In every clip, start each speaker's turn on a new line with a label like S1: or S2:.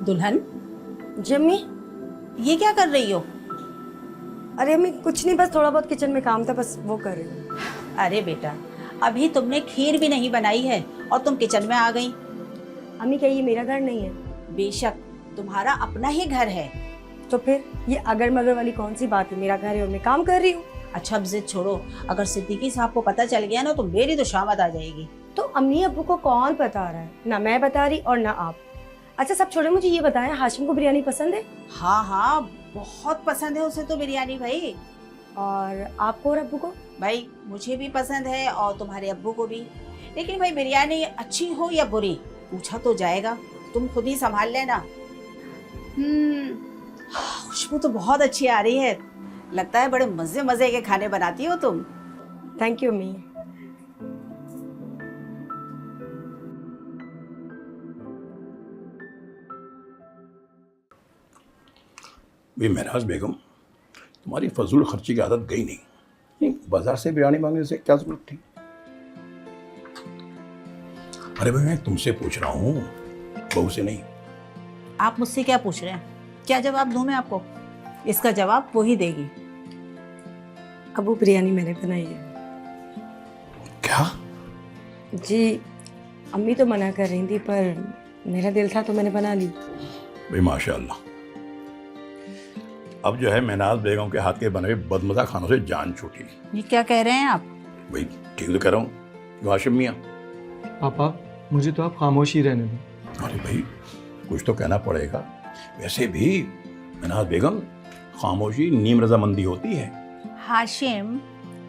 S1: दुल्हन,
S2: जी अम्मी।
S1: ये क्या कर रही हो?
S2: अरे अम्मी कुछ नहीं, बस थोड़ा बहुत किचन में काम था, बस वो कर रही हूँ।
S1: अरे बेटा, अभी तुमने खीर भी नहीं बनाई है और तुम किचन में आ गई।
S2: अम्मी क्या ये मेरा घर नहीं है?
S1: बेशक तुम्हारा अपना ही घर है।
S2: तो फिर ये अगर मगर वाली कौन सी बात है? मेरा घर है और मैं काम कर रही हूँ।
S1: अच्छा अब जिद छोड़ो, अगर सिद्दीकी साहब को पता चल गया ना तो मेरी तो शामत आ जाएगी।
S2: तो अम्मी अब्बू को कौन बता रहा है? ना मैं बता रही और ना आप। अच्छा सब छोड़े, मुझे ये बताएं, हाशिम को बिरयानी पसंद है?
S1: हाँ हाँ, बहुत पसंद है उसे तो बिरयानी भाई।
S2: और आपको और अब्बू को?
S1: भाई मुझे भी पसंद है और तुम्हारे अब्बू को भी। लेकिन भाई बिरयानी अच्छी हो या बुरी पूछा तो जाएगा, तुम खुद ही संभाल लेना। खुशबू तो बहुत अच्छी आ रही है, लगता है बड़े मजे मजे के खाने बनाती हो तुम।
S2: थैंक यू अम्मी।
S3: भाई महराज बेगम, तुम्हारी फजूल खर्ची की आदत गई नहीं। बाजार से बिरयानी मांगने से क्या जरूरत थी? अरे भाई मैं तुमसे पूछ रहा हूँ, बहू से नहीं।
S1: आप मुझसे क्या पूछ रहे हैं? क्या जवाब दूं मैं आपको? इसका जवाब वो ही देगी।
S2: अब्बू बिरयानी मैंने बनाई है।
S3: क्या?
S2: जी अम्मी तो मना कर रही थी, पर मेरा दिल था तो मैंने बना ली।
S3: भाई माशाल्लाह, अब जो है महनाज बेगम के हाथ के बने हुए बदमजा खानों से जान छूटी।
S1: ये क्या कह रहे हैं आप?
S3: भाई ठीक तो कह रहा हूँ, जो हाशिम मियाँ।
S4: पापा मुझे तो आप खामोश ही रहने दो।
S3: अरे भाई कुछ तो कहना पड़ेगा। वैसे भी महनाज बेगम, खामोशी नीम रजामंदी होती है।
S1: हाशिम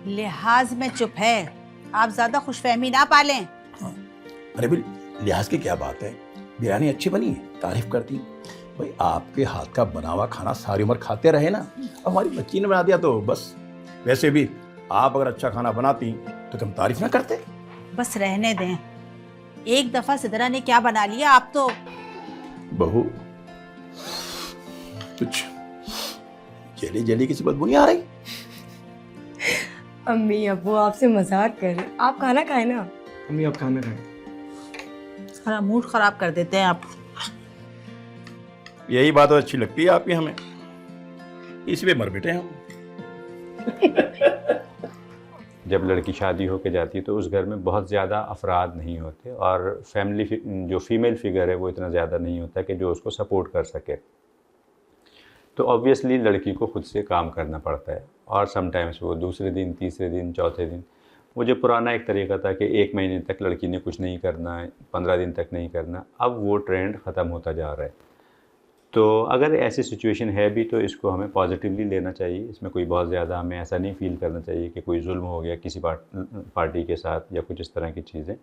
S1: लिहाज में चुप है, आप ज्यादा खुशफहमी ना पालें।
S3: हाँ। अरे भाई लिहाज की क्या बात है, बिरयानी अच्छी बनी है, तारीफ करती। भाई आपके हाथ का बना हुआ खाना सारी उम्र खाते रहे ना, अब हमारी बच्ची ने बना दिया तो बस। वैसे भी आप अगर अच्छा खाना बनाती तो हम तारीफ ना करते।
S1: बस रहने दें, एक दफा सिदरा ने क्या बना लिया आप तो।
S3: बहू कुछ जेली जेली की सी बदबू नहीं आ रही?
S2: अम्मी अब्बू आपसे मजाक कर रहे, आप खाना खाए ना।
S4: अम्मी आप खाना खाएं।
S1: हमारा मूड खराब कर देते हैं आप।
S3: यही बात अच्छी लगती है आपकी हमें, इसी पे मर बैठे हम।
S5: जब लड़की शादी होके जाती है तो उस घर में बहुत ज़्यादा अफराद नहीं होते और फैमिली जो फीमेल फिगर है वो इतना ज़्यादा नहीं होता कि जो उसको सपोर्ट कर सके। तो ऑब्वियसली लड़की को खुद से काम करना पड़ता है और समटाइम्स वो दूसरे दिन, तीसरे दिन, चौथे दिन, वो जो पुराना एक तरीका था कि 1 महीने तक लड़की ने कुछ नहीं करना, 15 दिन तक नहीं करना, अब वो ट्रेंड ख़त्म होता जा रहा है। तो अगर ऐसी सिचुएशन है भी तो इसको हमें पॉजिटिवली लेना चाहिए। इसमें कोई बहुत ज़्यादा हमें ऐसा नहीं फ़ील करना चाहिए कि कोई जुल्म हो गया किसी पार्टी के साथ या कुछ इस तरह की चीज़ें,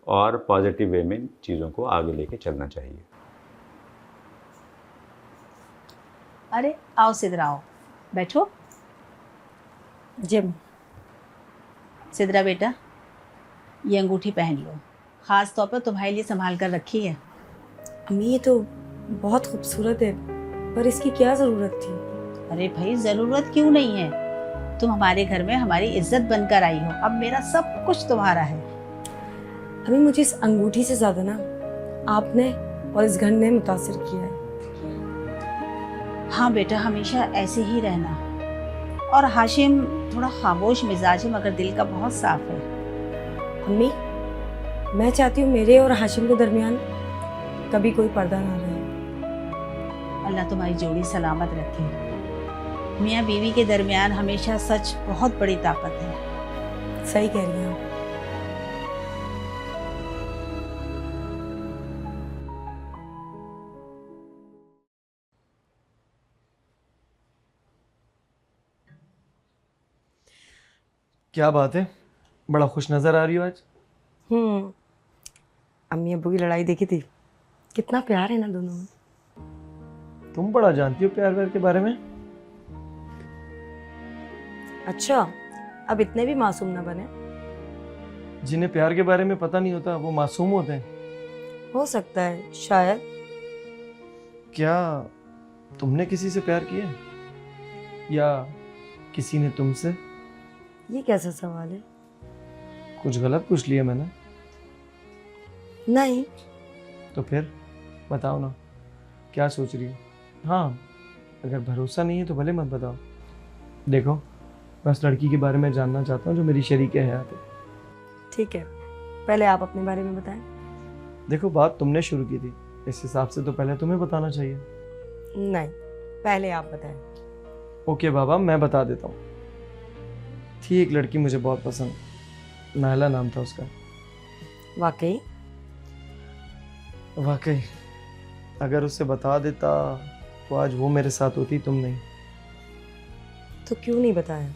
S5: और पॉजिटिव वे में चीज़ों को आगे लेके चलना चाहिए।
S1: अरे आओ सिदरा, आओ बैठो।
S2: जिम
S1: सिदरा बेटा, ये अंगूठी पहन लो, ख़ास तौर पर तुम्हारे लिए संभाल कर रखी है।
S2: अम्मी ये तो बहुत खूबसूरत है, पर इसकी क्या जरूरत थी?
S1: अरे भाई ज़रूरत क्यों नहीं है, तुम हमारे घर में हमारी इज्जत बनकर आई हो, अब मेरा सब कुछ तुम्हारा है।
S2: अम्मी मुझे इस अंगूठी से ज्यादा ना आपने और इस घर ने मुतासिर किया है।
S1: हाँ बेटा, हमेशा ऐसे ही रहना। और हाशिम थोड़ा खामोश मिजाज है मगर दिल का बहुत साफ है।
S2: अम्मी मैं चाहती हूँ मेरे और हाशिम के दरमियान कभी कोई पर्दा ना रहे।
S1: अल्लाह तुम्हारी जोड़ी सलामत रखे। मियाँ बीवी के दरमियान हमेशा सच बहुत बड़ी ताकत है।
S2: सही कह रही हैं आप।
S4: क्या बात है, बड़ा खुश नज़र आ रही हो आज।
S2: अम्मी अब्बू की लड़ाई देखी थी, कितना प्यार है ना दोनों में।
S4: तुम बड़ा जानती हो प्यार व्यार के बारे में।
S2: अच्छा अब इतने भी मासूम ना बने।
S4: जिन्हें प्यार के बारे में पता नहीं होता वो मासूम होते हैं।
S2: हो सकता है शायद।
S4: क्या तुमने किसी से प्यार किया या किसी ने तुमसे?
S2: ये कैसा सवाल है?
S4: कुछ गलत पूछ लिया मैंने?
S2: नहीं।
S4: तो फिर बताओ ना, क्या सोच रही हो? हाँ, अगर भरोसा नहीं है तो भले मत बताओ। देखो, बस लड़की के बारे में जानना चाहता हूँ जो मेरी शरीक हयात है।
S2: ठीक है, पहले आप अपने बारे में बताएं।
S4: देखो, बात तुमने शुरू की थी, इस हिसाब से तो पहले तुम्हें बताना चाहिए।
S2: नहीं, पहले आप बताएं।
S4: ओके बाबा, मैं बता देता हूँ। थी एक लड़की मुझे बहुत पसंद, नायला नाम था उसका।
S2: वाकई?
S4: वाकई, अगर उसे बता देता तो आज वो मेरे साथ होती, तुम नहीं।
S2: तो क्यों नहीं बताया?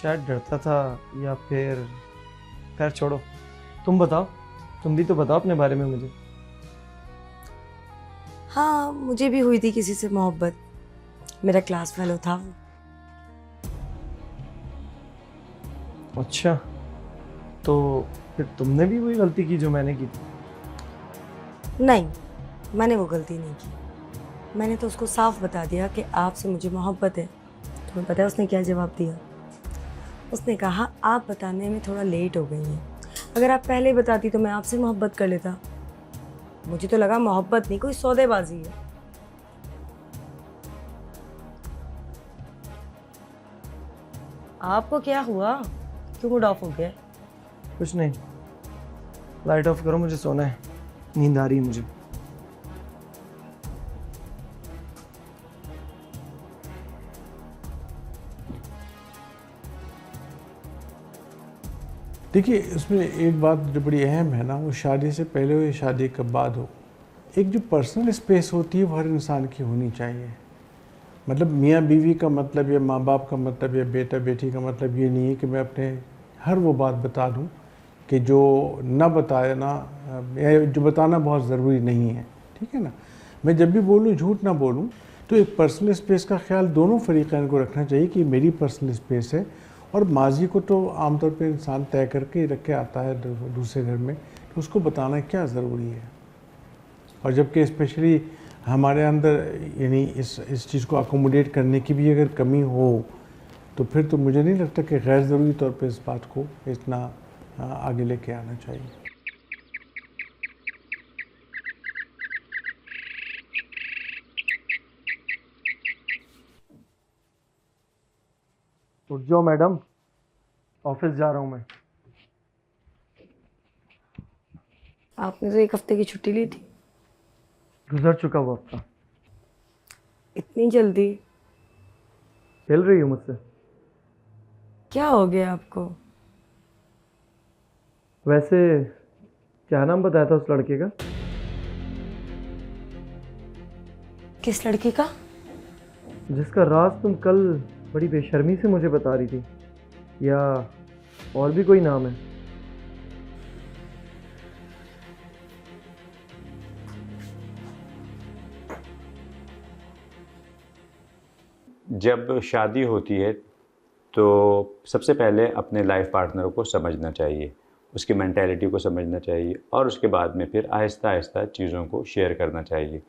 S4: शायद डरता था, या फिर खैर छोड़ो, तुम बताओ, तुम भी तो बताओ अपने बारे में मुझे।
S2: हाँ, मुझे भी हुई थी किसी से मोहब्बत। मेरा क्लास फेलो था वो।
S4: अच्छा, तो फिर तुमने भी वही गलती की जो मैंने की थी?
S2: नहीं, मैंने वो गलती नहीं की। मैंने तो उसको साफ बता दिया कि आपसे मुझे मोहब्बत है। तुम्हें पता है उसने क्या जवाब दिया? उसने कहा आप बताने में थोड़ा लेट हो गई हैं। अगर आप पहले बताती तो मैं आपसे मोहब्बत कर लेता। मुझे तो लगा मोहब्बत नहीं, कोई सौदेबाजी है। आपको क्या हुआ? क्यों मूड ऑफ हो गया?
S4: कुछ नहीं, लाइट ऑफ करो, मुझे सोना है, नींद आ रही है मुझे।
S6: देखिए, इसमें एक बात जो बड़ी अहम है ना, वो शादी से पहले हो या शादी के बाद हो, एक जो पर्सनल स्पेस होती है वो हर इंसान की होनी चाहिए। मतलब मियाँ बीवी का मतलब या माँ बाप का मतलब या बेटा बेटी का मतलब ये नहीं है कि मैं अपने हर वो बात बता दूँ कि जो ना बताया ना, या जो बताना बहुत ज़रूरी नहीं है। ठीक है ना? मैं जब भी बोलूँ झूठ ना बोलूँ, तो एक पर्सनल स्पेस का ख्याल दोनों फरीक़ैन को रखना चाहिए कि मेरी पर्सनल स्पेस है। और माजी को तो आमतौर पे इंसान तय करके ही रख के आता है दूसरे घर में, तो उसको बताना क्या ज़रूरी है। और जबकि स्पेशली हमारे अंदर यानी इस चीज़ को अकोमोडेट करने की भी अगर कमी हो, तो फिर तो मुझे नहीं लगता कि गैर ज़रूरी तौर पे इस बात को इतना आगे लेके आना चाहिए।
S4: उठ जाओ मैडम, ऑफिस जा रहा हूँ मैं।
S2: आपने तो 1 हफ्ते की छुट्टी ली थी।
S4: गुजर चुका वो हफ्ता।
S2: इतनी जल्दी?
S4: खेल रही हो मुझसे?
S2: क्या हो गया आपको?
S4: वैसे क्या नाम बताया था उस लड़के का?
S2: किस लड़की का?
S4: जिसका राज तुम कल बड़ी बेशर्मी से मुझे बता रही थी, या और भी कोई नाम है?
S5: जब शादी होती है तो सबसे पहले अपने लाइफ पार्टनर को समझना चाहिए, उसकी मेंटालिटी को समझना चाहिए, और उसके बाद में फिर आहिस्ता आहिस्ता चीज़ों को शेयर करना चाहिए।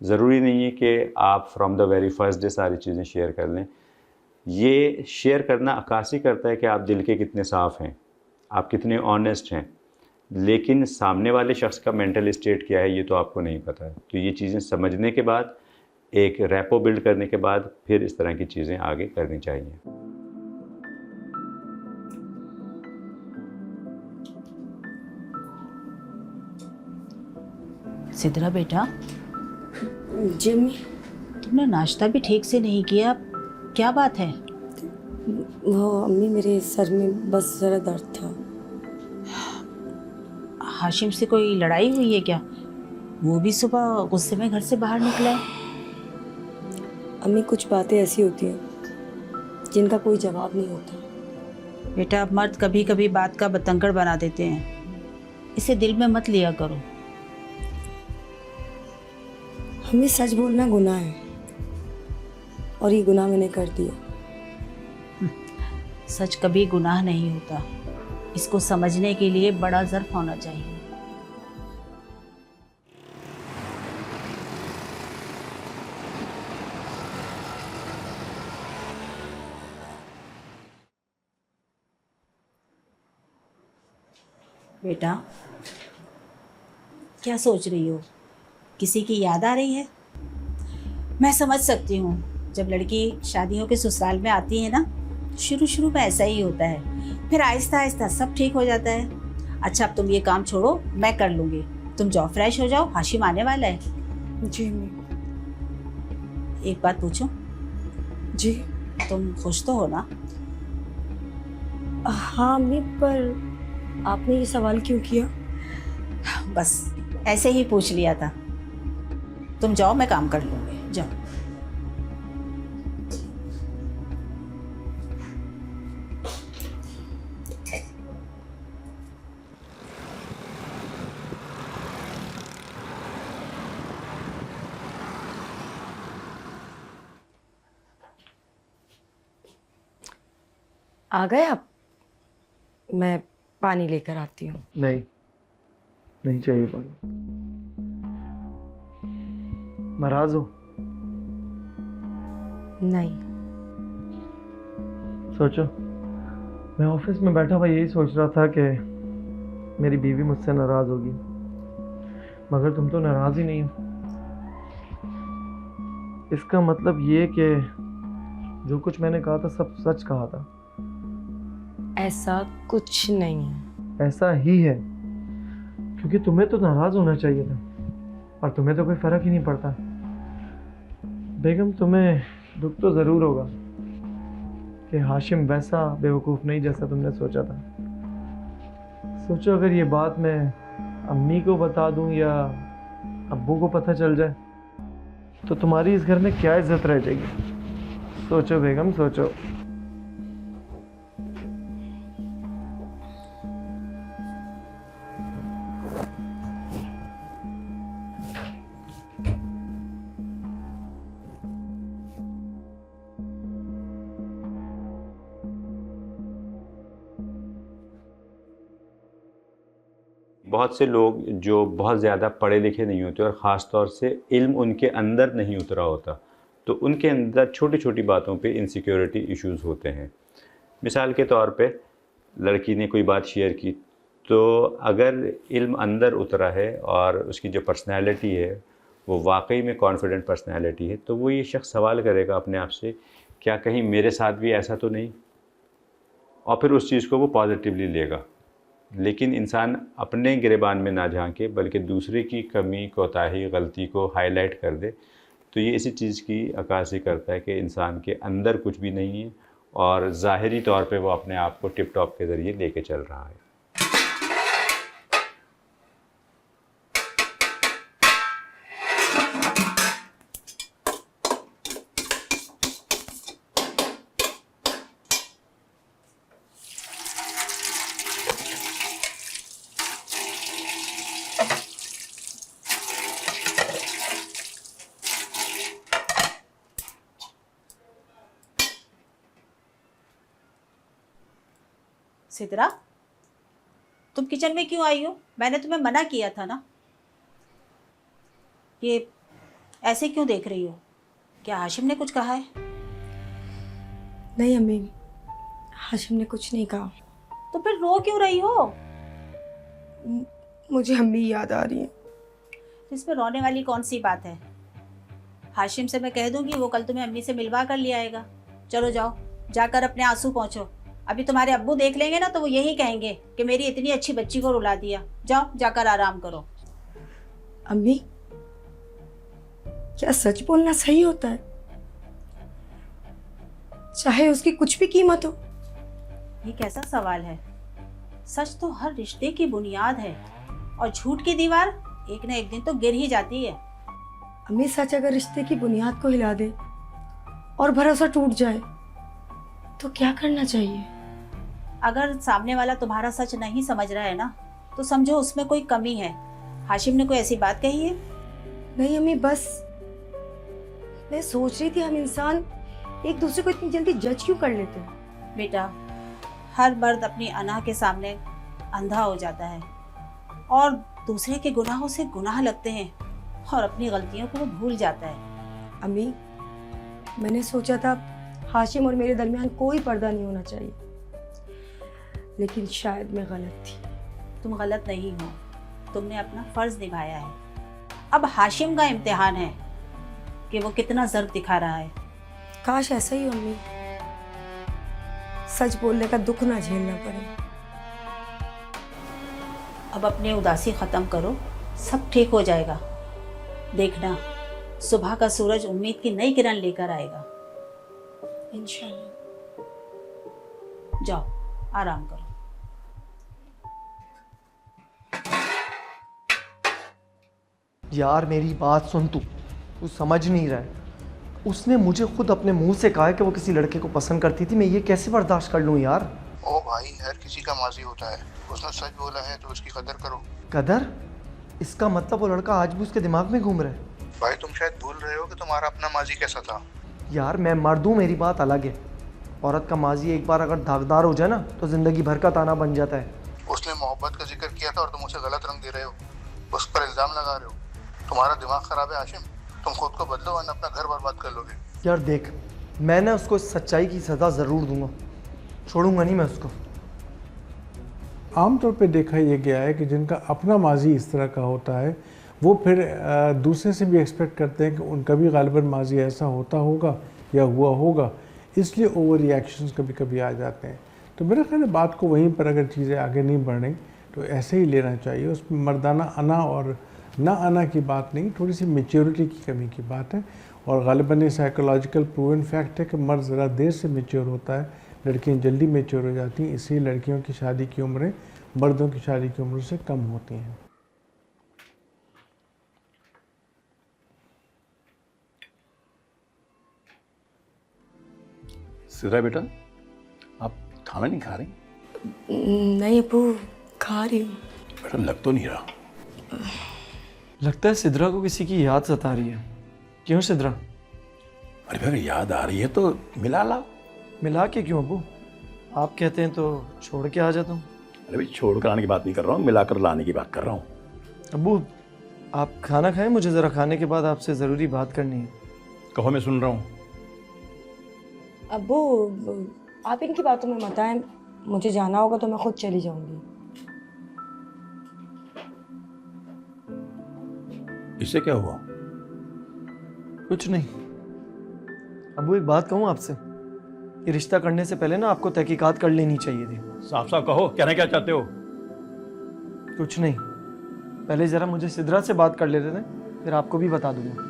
S5: ज़रूरी नहीं है कि आप from the very first day सारी चीज़ें शेयर कर लें। ये शेयर करना अक्कासी करता है कि आप दिल के कितने साफ़ हैं, आप कितने ऑनेस्ट हैं, लेकिन सामने वाले शख्स का मेंटल स्टेट क्या है ये तो आपको नहीं पता है। तो ये चीज़ें समझने के बाद, एक रैपो बिल्ड करने के बाद फिर इस तरह की चीज़ें आगे करनी चाहिए।
S1: सिद्रा बेटा,
S2: जी अम्मी।
S1: तुमने नाश्ता भी ठीक से नहीं किया, क्या बात है?
S2: वो अम्मी, मेरे सर में बस ज़रा दर्द था।
S1: हाशिम से कोई लड़ाई हुई है क्या? वो भी सुबह गुस्से में घर से बाहर निकला है।
S2: अम्मी, कुछ बातें ऐसी होती हैं जिनका कोई जवाब नहीं होता।
S1: बेटा, मर्द कभी कभी बात का बतंगड़ बना देते हैं, इसे दिल में मत लिया करो।
S2: हमें सच बोलना गुनाह है, और ये गुनाह मैंने कर दिया।
S1: सच कभी गुनाह नहीं होता, इसको समझने के लिए बड़ा ज़र्फ होना चाहिए। बेटा, क्या सोच रही हो? किसी की याद आ रही है? मैं समझ सकती हूँ, जब लड़की शादी होकर ससुराल में आती है ना, शुरू शुरू में ऐसा ही होता है, फिर आहिस्ता आहिस्ता सब ठीक हो जाता है। अच्छा अब तुम ये काम छोड़ो, मैं कर लूँगी, तुम जाओ फ्रेश हो जाओ, हाशिम आने वाला है।
S2: जी अम्मी।
S1: एक बात पूछूं,
S2: जी
S1: तुम खुश तो हो ना?
S2: हाँ अम्मी, पर आपने ये सवाल क्यों किया?
S1: बस ऐसे ही पूछ लिया था। तुम जाओ, मैं काम कर लूँगी, जाओ।
S2: आ गए आप? मैं पानी लेकर आती हूँ।
S4: नहीं, नहीं चाहिए पानी। नाराज हो?
S2: नहीं।
S4: सोचो, मैं ऑफिस में बैठा हुआ यही सोच रहा था कि मेरी बीवी मुझसे नाराज होगी, मगर तुम तो नाराज ही नहीं हो। इसका मतलब ये कि जो कुछ मैंने कहा था सब सच कहा था।
S2: ऐसा कुछ नहीं है।
S4: ऐसा ही है, क्योंकि तुम्हें तो नाराज होना चाहिए था और तुम्हें तो कोई फर्क ही नहीं पड़ता। बेगम, तुम्हें दुख तो ज़रूर होगा कि हाशिम वैसा बेवकूफ़ नहीं जैसा तुमने सोचा था। सोचो अगर ये बात मैं अम्मी को बता दूं या अब्बू को पता चल जाए तो तुम्हारी इस घर में क्या इज्जत रह जाएगी। सोचो बेगम, सोचो।
S5: बहुत से लोग जो बहुत ज़्यादा पढ़े लिखे नहीं होते और ख़ास तौर से इल्म उनके अंदर नहीं उतरा होता, तो उनके अंदर छोटी छोटी बातों पे इनसिक्योरिटी इश्यूज़ होते हैं। मिसाल के तौर पे लड़की ने कोई बात शेयर की, तो अगर इल्म अंदर उतरा है और उसकी जो पर्सनैलिटी है वो वाकई में कॉन्फिडेंट पर्सनैलिटी है, तो वो ये शख्स सवाल करेगा अपने आप से, क्या कहीं मेरे साथ भी ऐसा तो नहीं, और फिर उस चीज़ को वो पॉजिटिवली लेगा। लेकिन इंसान अपने गिरेबान में ना झांके बल्कि दूसरे की कमी, कोताही, गलती को हाईलाइट कर दे, तो ये इसी चीज़ की अक्कासी करता है कि इंसान के अंदर कुछ भी नहीं है और ज़ाहिरी तौर पे वो अपने आप को टिप टॉप के ज़रिए लेके चल रहा है।
S1: सिद्रा, तुम किचन में क्यों आई हो? मैंने तुम्हें मना किया था ना। ये ऐसे क्यों देख रही हो? क्या हाशिम ने कुछ कहा है?
S2: नहीं अम्मी, हाशिम ने कुछ नहीं कहा।
S1: तो फिर रो क्यों रही हो?
S2: मुझे अम्मी याद आ रही है।
S1: इसमें रोने वाली कौन सी बात है? हाशिम से मैं कह दूंगी, वो कल तुम्हें अम्मी से मिलवा कर ले आएगा। चलो जाओ, जाकर अपने आंसू पोंछो। अभी तुम्हारे अब्बू देख लेंगे ना तो वो यही कहेंगे कि मेरी इतनी अच्छी बच्ची को रुला दिया। जाओ, जाकर आराम करो।
S2: अम्मी, क्या सच बोलना सही होता है? चाहे उसकी कुछ भी कीमत हो।
S1: ये कैसा सवाल है? सच तो हर रिश्ते की बुनियाद है और झूठ की दीवार एक न एक दिन तो गिर ही जाती है।
S2: अम्मी, सच अगर रिश्ते की बुनियाद को हिला दे और भरोसा टूट जाए तो क्या करना चाहिए?
S1: अगर सामने वाला तुम्हारा सच नहीं समझ रहा है ना, तो समझो उसमें कोई कमी है। हाशिम ने कोई ऐसी बात कही है?
S2: नहीं अम्मी, बस मैं सोच रही थी हम इंसान एक दूसरे को इतनी जल्दी जज क्यों कर लेते हैं?
S1: बेटा, हर मर्द अपनी अना के सामने अंधा हो जाता है और दूसरे के गुनाहों से गुनाह लगते हैं और अपनी गलतियों को वो भूल जाता है।
S2: अम्मी, मैंने सोचा था हाशिम और मेरे दरमियान कोई पर्दा नहीं होना चाहिए, लेकिन शायद मैं गलत थी।
S1: तुम गलत नहीं हो, तुमने अपना फर्ज निभाया है। अब हाशिम का इम्तिहान है कि वो कितना ज़र्ब दिखा रहा है।
S2: काश ऐसा ही हो अम्मी, सच बोलने का दुख ना झेलना पड़े।
S1: अब अपनी उदासी ख़त्म करो, सब ठीक हो जाएगा। देखना, सुबह का सूरज उम्मीद की नई किरण लेकर आएगा।
S2: इंशाल्लाह।
S1: जाओ आराम करो।
S7: यार मेरी बात सुन, तू समझ नहीं रहा है। उसने मुझे खुद अपने मुंह से कहा है कि वो किसी लड़के को पसंद करती थी। मैं ये कैसे बर्दाश्त कर लूँ यार।
S8: ओ भाई, हर किसी का माजी होता है। उसने सच बोला है तो उसकी कदर करो।
S7: कदर? इसका मतलब वो लड़का आज भी उसके दिमाग में घूम रहा है।
S8: भाई तुम शायद भूल रहे हो कि तुम्हारा अपना माजी कैसा था।
S7: यार मैं मर्द हूँ, मेरी बात अलग है। औरत का माजी एक बार अगर दागदार हो जाए ना तो ज़िंदगी भर का ताना बन जाता है।
S8: उसने मोहब्बत का जिक्र किया था और तुम उसे गलत रंग दे रहे हो, उस पर इल्ज़ाम लगा रहे हो। तुम्हारा दिमाग ख़राब है हाशिम, तुम खुद को बदलो वरना अपना घर बर्बाद कर लोगे।
S7: यार देख, मैं ना उसको सच्चाई की सज़ा ज़रूर दूंगा, छोड़ूंगा नहीं मैं उसको।
S6: आमतौर पे देखा यह गया है कि जिनका अपना माजी इस तरह का होता है वो फिर दूसरे से भी एक्सपेक्ट करते हैं कि उनका भी गालिबन माजी ऐसा होता होगा या हुआ होगा, इसलिए ओवर रिएक्शंस कभी कभी आ जाते हैं। तो मेरा ख्याल है बात को वहीं पर अगर चीज़ें आगे नहीं बढ़ रही तो ऐसे ही लेना चाहिए। उसमें मर्दाना अना और ना आना की बात नहीं, थोड़ी सी मेच्योरिटी की कमी की बात है। और गालिबन ये साइकोलॉजिकल प्रूवन फैक्ट है कि मर्द ज़रा देर से मेच्योर होता है, लड़कियां जल्दी मेच्योर हो जाती हैं। इसलिए लड़कियों की शादी की उम्रें मर्दों की शादी की उम्र से कम होती हैं।
S3: सिरा बेटा, आप खाना नहीं खा रही?
S2: नहीं अबू, खा रही हूँ।
S3: बेटा लग तो नहीं रहा।
S4: लगता है सिद्रा को किसी की याद सता रही है। क्यों सिद्रा?
S3: अरे अगर याद आ रही है तो मिला लाओ।
S4: मिला के क्यों अबू? आप कहते हैं तो छोड़ के आ जाता हूँ।
S3: अरे भाई छोड़ कर आने की बात नहीं कर रहा हूँ, मिलाकर लाने की बात कर रहा हूँ।
S4: अबू आप खाना खाएं, मुझे ज़रा खाने के बाद आपसे ज़रूरी बात करनी है।
S3: कहो, मैं सुन रहा हूँ।
S2: अबू आप इनकी बातों में मत आए, मुझे जाना होगा तो मैं खुद चली जाऊंगी।
S3: इससे क्या हुआ?
S4: कुछ नहीं। अबू एक बात कहूँ आपसे, ये रिश्ता करने से पहले ना आपको तहकीकात कर लेनी चाहिए थी।
S3: साफ साफ कहो, कहना क्या चाहते हो?
S4: कुछ नहीं, पहले ज़रा मुझे सिद्रा से बात कर लेते थे, फिर आपको भी बता दूंगा।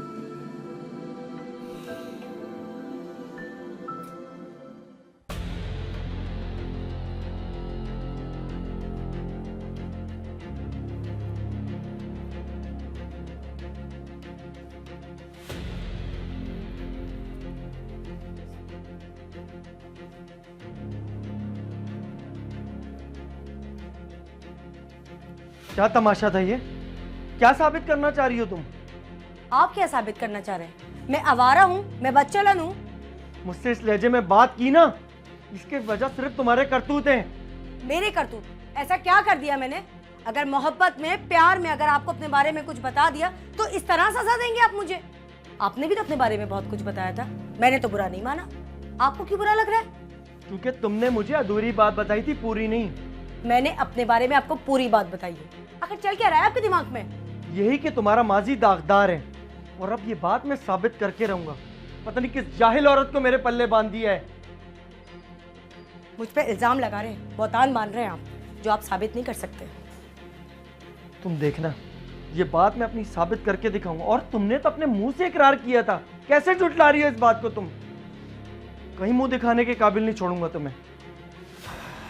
S4: क्या तमाशा था ये? क्या साबित करना चाह रही हो तुम?
S2: आप क्या साबित करना चाह रहे हैं? मैं आवारा हूँ, मैं बच्चलन हूँ?
S7: मुझसे इस लहजे में बात की ना, इसके वजह सिर्फ तुम्हारे करतूत हैं।
S2: मेरे करतूत? ऐसा क्या कर दिया मैंने? अगर मोहब्बत में, प्यार में अगर आपको अपने बारे में कुछ बता दिया तो इस तरह सजा देंगे आप मुझे? आपने भी तो अपने बारे में बहुत कुछ बताया था, मैंने तो बुरा नहीं माना। आपको क्यों बुरा लग रहा है?
S7: क्योंकि तुमने मुझे अधूरी बात बताई थी, पूरी नहीं।
S2: मैंने अपने बारे में आपको पूरी बात बताई है। आखिर चल क्या रहा है आपके दिमाग में?
S7: यही कि तुम्हारा माजी दागदार है, और अब ये बात मैं साबित करके रहूंगा। पता नहीं किस जाहिल औरत को मेरे पल्ले बांध दिया है।
S2: मुझ पे इल्जाम लगा रहे हैं, बहतान मान रहे हैं आप, जो आप साबित नहीं कर सकते।
S7: तुम देखना, ये बात मैं अपनी साबित करके दिखाऊंगा। और तुमने तो अपने मुंह से इकरार किया था, कैसे झुठला रही हो इस बात को तुम? कहीं मुंह दिखाने के काबिल नहीं छोड़ूंगा तुम्हें।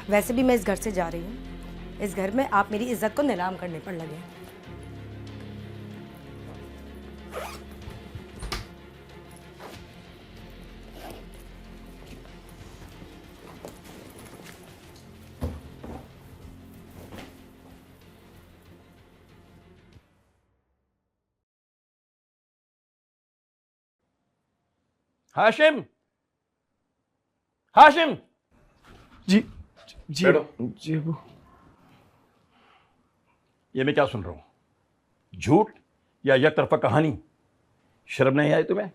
S2: वैसे भी मैं इस घर से जा रही हूँ। इस घर में आप मेरी इज्जत को नीलाम करने पर लगे हैं।
S3: हाशिम, हाशिम।
S4: जी जी
S3: बैठो।
S4: जी अबू।
S3: ये मैं क्या सुन रहा हूँ? झूठ या एक तरफा कहानी? शर्म नहीं आई तुम्हें?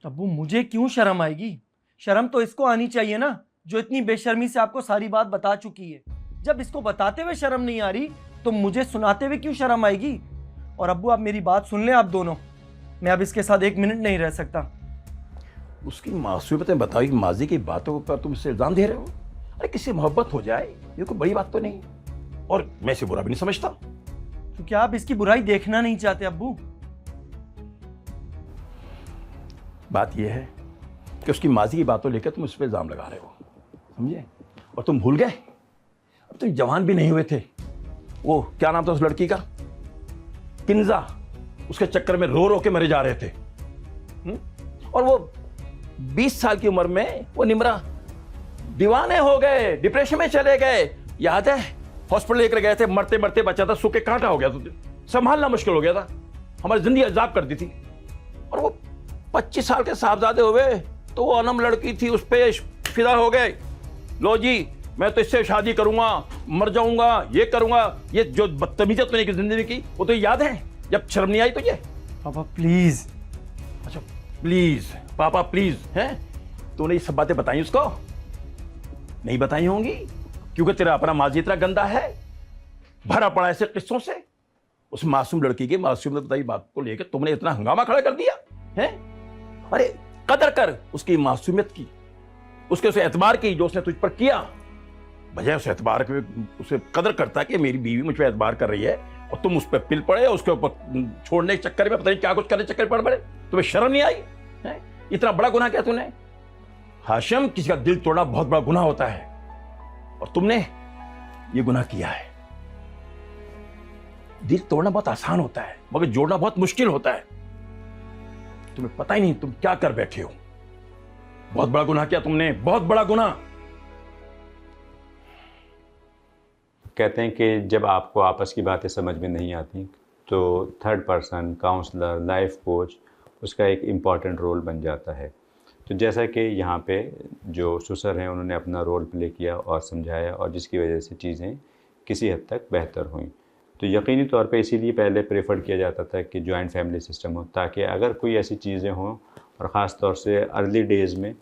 S7: अबू मुझे क्यों शर्म आएगी? शर्म तो इसको आनी चाहिए ना, जो इतनी बेशर्मी से आपको सारी बात बता चुकी है। जब इसको बताते हुए शर्म नहीं आ रही तो मुझे सुनाते हुए क्यों शर्म आएगी? और अब्बू आप मेरी बात सुन लें आप दोनों, मैं अब इसके साथ 1 मिनट नहीं रह सकता।
S3: उसकी मासूमियतें बताई, माजी की बातों पर तुम इससे इल्जाम दे रहे हो। अरे किसी मोहब्बत हो जाए, ये कोई बड़ी बात तो नहीं, और मैं इसे बुरा भी नहीं समझता।
S7: तो क्या आप इसकी बुराई देखना नहीं चाहते अब्बू?
S3: बात यह है कि उसकी माजी की बातों लेकर तुम उस पर इल्जाम लगा रहे हो, समझे? और तुम भूल गए, अब तुम जवान भी नहीं हुए थे। वो क्या नाम था उस लड़की का, किंजा, उसके चक्कर में रो रो के मरे जा रहे थे। और वो 20 साल की उम्र में वो निमरा दीवाने हो गए, डिप्रेशन में चले गए। याद है, हॉस्पिटल लेकर गए थे, मरते मरते बचा था, सूखे कांटा हो गया था, संभालना मुश्किल हो गया था, हमारी जिंदगी अजाब कर दी थी। और वो 25 साल के साहबजादे हुए तो वो अनम लड़की थी, उस पर फिदा हो गए। लो जी, मैं तो इससे शादी करूंगा, मर जाऊंगा, ये करूंगा। ये जो बदतमीजी तूने की जिंदगी की, वो तो याद है? जब शर्म नहीं आई तुझे?
S7: पापा प्लीज।
S3: अच्छा प्लीज, पापा प्लीज, हैं? तूने ये सब बातें बताई उसको? नहीं बताई होंगी, क्योंकि तेरा अपना माजी इतना गंदा है, भरा पड़ा ऐसे किस्सों से। उस मासूम लड़की की मासूमियत बताई बात को लेकर तुमने इतना हंगामा खड़ा कर दिया है। अरे कदर कर उसकी मासूमियत की, उसके उसे एतबार की जो उसने तुझ पर किया। बजाय उस एतबार के उसे कदर करता कि मेरी बीवी मुझ पर एतबार कर रही है, और तुम उस पर पिल पड़े, उसके ऊपर छोड़ने के चक्कर में पता नहीं क्या कुछ करने चक्कर पड़ पड़े। तुम्हें शर्म नहीं आई है? इतना बड़ा गुनाह किया तूने। हाशिम, किसी का दिल तोड़ना बहुत बड़ा गुनाह होता है, और तुमने ये गुनाह किया है। दिल तोड़ना बहुत आसान होता है, मगर जोड़ना बहुत मुश्किल होता है। तुम्हें पता ही नहीं तुम क्या कर बैठे हो। बहुत बड़ा गुनाह किया तुमने, बहुत बड़ा गुनाह।
S5: कहते हैं कि जब आपको आपस की बातें समझ में नहीं आती तो third person, counselor, life coach उसका एक इम्पॉर्टेंट रोल बन जाता है। तो जैसा कि यहाँ पे जो सुसर हैं उन्होंने अपना रोल प्ले किया और समझाया, और जिसकी वजह से चीज़ें किसी हद तक बेहतर हुई। तो यकीनी तौर पे इसीलिए पहले प्रेफर किया जाता था कि जॉइंट फैमिली सिस्टम हो, ताकि अगर कोई ऐसी चीज़ें हों, और ख़ास तौर से अर्ली डेज़ में,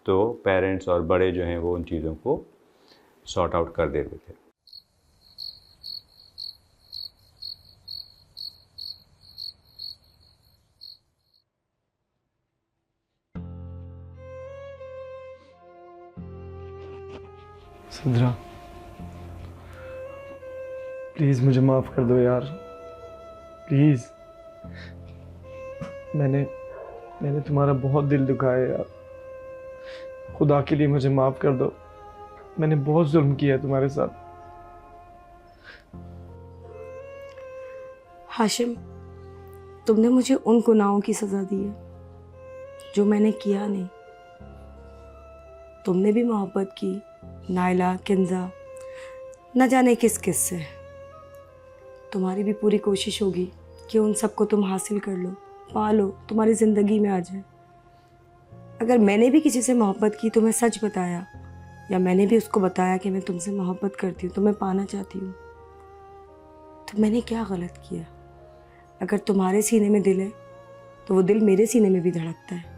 S5: तो पेरेंट्स और बड़े जो हैं वो उन चीज़ों को सॉर्ट आउट कर देते थे।
S4: सिद्रा प्लीज़ मुझे माफ़ कर दो यार, प्लीज़। मैंने तुम्हारा बहुत दिल दुखाया यार, खुदा के लिए मुझे माफ़ कर दो। मैंने बहुत जुल्म किया तुम्हारे साथ।
S2: हाशिम, तुमने मुझे उन गुनाहों की सज़ा दी है जो मैंने किया नहीं। तुमने भी मोहब्बत की, नायला, किंजा, न जाने किस किस से। तुम्हारी भी पूरी कोशिश होगी कि उन सबको तुम हासिल कर लो, पा लो, तुम्हारी ज़िंदगी में आ जाए। अगर मैंने भी किसी से मोहब्बत की, तुम्हें सच बताया, या मैंने भी उसको बताया कि मैं तुमसे मोहब्बत करती हूँ, तुम्हें पाना चाहती हूँ, तो मैंने क्या गलत किया? अगर तुम्हारे सीने में दिल है तो वो दिल मेरे सीने में भी धड़कता है।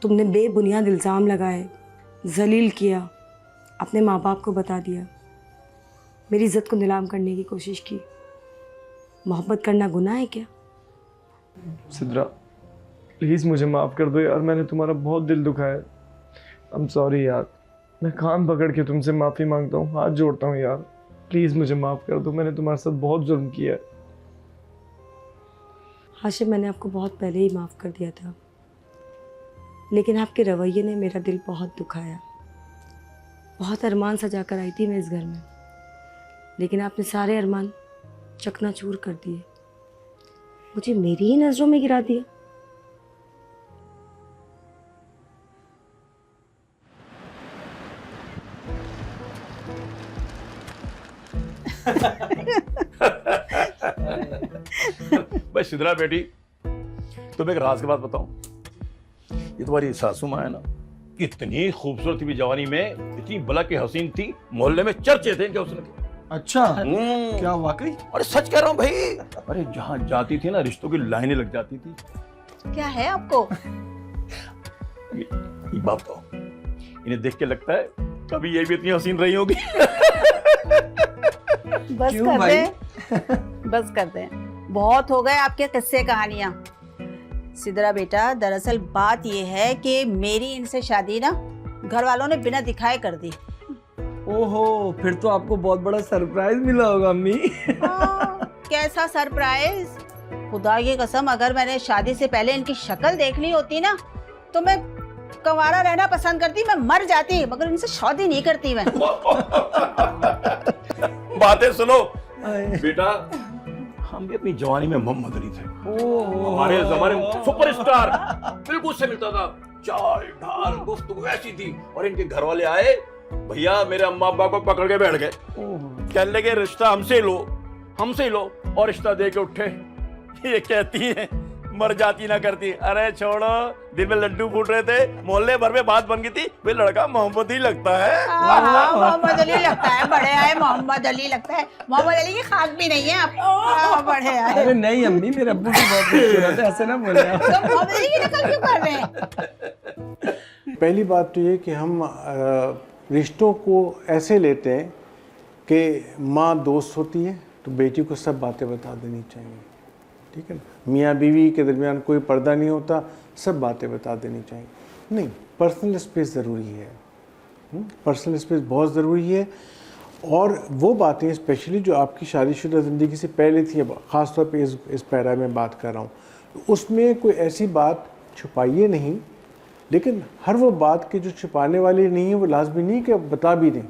S2: तुमने बेबुनियाद इल्ज़ाम लगाए, जलील किया, अपने माँ बाप को बता दिया, मेरी इज़्ज़त को नीलाम करने की कोशिश की। मोहब्बत करना गुनाह है क्या?
S4: सिद्रा प्लीज़ मुझे माफ़ कर दो यार, मैंने तुम्हारा बहुत दिल दुखाया। आई एम सॉरी यार, मैं कान पकड़ के तुमसे माफ़ी मांगता हूँ, हाथ जोड़ता हूँ यार, प्लीज़ मुझे माफ़ कर दो। मैंने तुम्हारे साथ बहुत जुल्म किया है।
S2: हाशिम, मैंने आपको बहुत पहले ही माफ़ कर दिया था, लेकिन आपके रवैये ने मेरा दिल बहुत दुखाया। बहुत अरमान सजा कर आई थी मैं इस घर में, लेकिन आपने सारे अरमान चकनाचूर कर दिए, मुझे मेरी ही नज़रों में गिरा दिया।
S3: भाई सिद्रा बेटी, तुम्हें एक राज की बात बताऊं। ये तुम्हारी सासू माँ है ना, इतनी खूबसूरत थी भी जवानी में, इतनी भला की हसीन थी, मोहल्ले में चर्चे थे इनके हुस्न के।
S7: अच्छा, क्या वाकई?
S3: अरे सच कह रहा हूँ भाई। अरे जहाँ जाती थी ना, रिश्तों की लाइनें लग जाती थी।
S1: क्या है आपको?
S3: ये बात तो इन्हें देख के लगता है कभी ये भी इतनी हसीन रही होगी।
S1: बस
S7: क्यों
S1: कर
S7: भाई?
S1: दे, बस कर दे। बहुत हो गए आपके किस्से कहानियां। सिद्रा बेटा, दरअसल बात ये है कि मेरी इनसे शादी ना घर वालों ने बिना दिखाए कर दी।
S7: ओहो, फिर तो आपको बहुत बड़ा सरप्राइज मिला होगा अम्मी।
S1: कैसा सरप्राइज? खुदा की कसम, अगर मैंने शादी से पहले इनकी शक्ल देख ली होती ना तो मैं कंवारा रहना पसंद करती, मैं मर जाती, मगर इनसे शादी नहीं करती मैं।
S3: बातें सुनो बेटा, हम भी अपनी जवानी में मोहम्मद अली थे। हमारे जमाने में सुपरस्टार बिल्कुल से मिलता था, चाल ढाल गुफ्तगू ऐसी थी। और इनके घर वाले आए, भैया मेरे अम्मा अब्बा को पकड़ के बैठ गए, कहने लगे रिश्ता हमसे लो, हमसे लो। और रिश्ता दे के उठे, ये कहती है मर जाती ना करती। अरे छोड़ो, दिल में लड्डू फूट रहे थे, मोहल्ले भर में बात बन गई थी, वे लड़का मोहम्मद ही लगता है।
S1: मोहम्मद अली लगता है, बड़े आए मोहम्मद अली लगता है। मोहम्मद अली की खाक भी नहीं है आप, बड़े आए।
S7: अरे नहीं अम्मी, मेरे अब्बू की बहुत खूबसूरत है, ऐसे ना बोले आप।
S1: तो मोहम्मद अली की नकल क्यों कर रहे हैं?
S6: पहली बात तो ये कि हम रिश्तों को ऐसे लेते हैं कि माँ दोस्त होती है तो बेटी को सब बातें बता देनी चाहिए, ठीक है ना। मियाँ बीवी के दरमियान कोई पर्दा नहीं होता, सब बातें बता देनी चाहिए। नहीं, पर्सनल स्पेस ज़रूरी है, पर्सनल स्पेस बहुत ज़रूरी है। और वो बातें स्पेशली जो आपकी शादीशुदा ज़िंदगी से पहले थी, अब ख़ास तौर पे इस पैरा में बात कर रहा हूँ, तो उसमें कोई ऐसी बात छुपाइए नहीं, लेकिन हर वो बात के जो छुपाने वाली नहीं है वो लाजमी नहीं कि बता भी दें,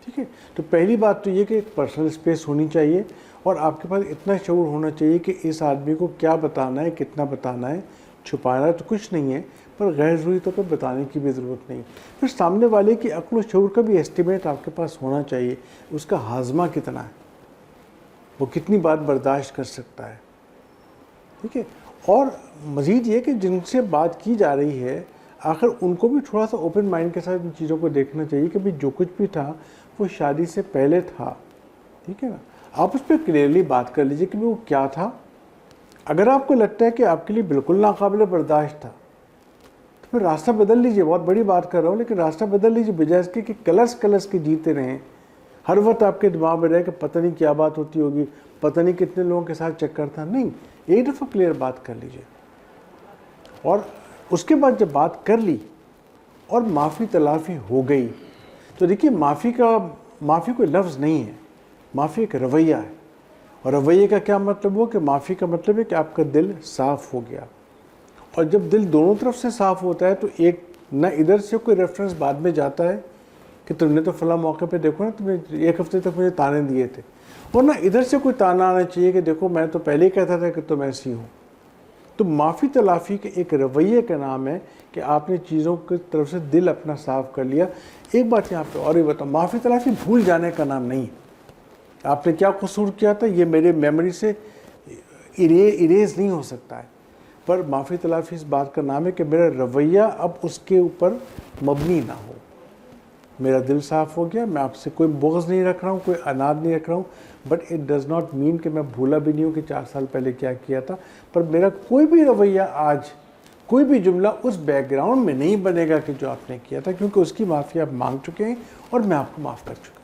S6: ठीक है। तो पहली बात तो ये कि एक पर्सनल स्पेस होनी चाहिए और आपके पास इतना शऊर होना चाहिए कि इस आदमी को क्या बताना है, कितना बताना है। छुपाना तो कुछ नहीं है, पर गैर ज़रूरी तौर पर बताने की भी ज़रूरत नहीं। फिर सामने वाले की अक्ल और शऊर का भी एस्टिमेट आपके पास होना चाहिए, उसका हाजमा कितना है, वो कितनी बात बर्दाश्त कर सकता है, ठीक है। और मज़ीद ये कि जिनसे बात की जा रही है, आखिर उनको भी थोड़ा सा ओपन माइंड के साथ इन चीज़ों को देखना चाहिए कि भाई जो कुछ भी था वो शादी से पहले था, ठीक है ना। आप उस पर क्लियरली बात कर लीजिए कि वो क्या था। अगर आपको लगता है कि आपके लिए बिल्कुल नाकाबिल बर्दाश्त था तो फिर रास्ता बदल लीजिए। बहुत बड़ी बात कर रहा हूँ, लेकिन रास्ता बदल लीजिए, बजाय इसके कि कलर्स के जीते रहें। हर वक्त आपके दिमाग में रहे कि पता नहीं क्या बात होती होगी, पता नहीं कितने लोगों के साथ चक्कर था। नहीं, एक दफ़ा क्लियर बात कर लीजिए। और उसके बाद जब बात कर ली और माफ़ी तलाफ़ी हो गई, तो देखिए माफ़ी कोई लफ्ज़ नहीं है, माफ़ी एक रवैया है। और रवैये का क्या मतलब हो कि माफ़ी का मतलब है कि आपका दिल साफ़ हो गया। और जब दिल दोनों तरफ से साफ़ होता है तो एक ना इधर से कोई रेफरेंस बाद में जाता है कि तुमने तो फला मौके पे देखो ना, तुमने एक हफ्ते तक मुझे ताने दिए थे, और ना इधर से कोई ताना आना चाहिए कि देखो मैं तो पहले ही कहता था कि तुम ऐसी हो। तो माफ़ी तलाफ़ी के एक रवैये का नाम है कि आपने चीज़ों की तरफ से दिल अपना साफ़ कर लिया। एक बात यहाँ पे और ही बताओ, माफ़ी तलाफ़ी भूल जाने का नाम नहीं है। आपने क्या कसूर किया था ये मेरे मेमोरी से इरेज नहीं हो सकता है, पर माफ़ी तलाफ़ी इस बात का नाम है कि मेरा रवैया अब उसके ऊपर मबनी ना हो। मेरा दिल साफ़ हो गया, मैं आपसे कोई बोझ नहीं रख रहा हूँ, कोई अनाद नहीं रख रहा हूँ, but it does not mean कि मैं भूला भी नहीं हूँ कि 4 साल पहले क्या किया था। पर मेरा कोई भी रवैया आज, कोई भी जुमला उस बैकग्राउंड में नहीं बनेगा कि जो आपने किया था, क्योंकि उसकी माफ़ी आप मांग चुके हैं और मैं आपको माफ़ कर चुका हूँ।